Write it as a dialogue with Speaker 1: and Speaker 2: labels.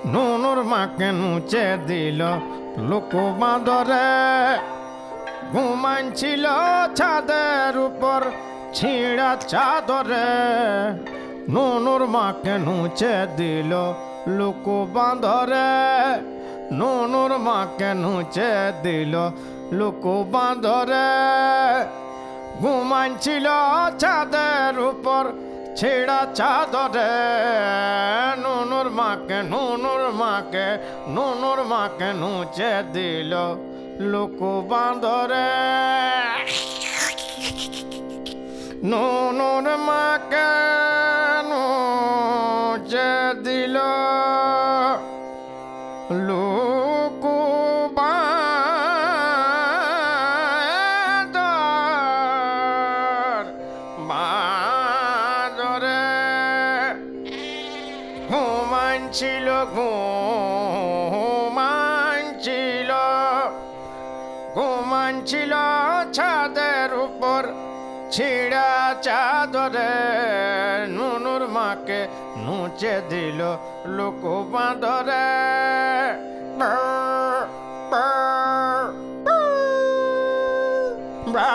Speaker 1: নুনুর মাকে নুচে দিল লোক বাঁদরে, ঘুমাইছিল ছাদের উপর ছিঁড়া চাদরে। নুনুর মাকে নুচে দিল লোক বাঁদরে, নুনুর মাকে নুচে দিল লোক বাঁদরে। ঘুমাইছিল ছাদের উপর ছিঁড়া চাদরে। নুনুর মাকে নুচে দিল লোক বাঁদরে। নুনুর মাকে নুচে দিল লোক বাঁদরে। ঘুমাইছিল ছাদের উপর ছিঁড়া চাদরে। নুনুর মাকে নুচে দিল লোক বাঁদরে। বা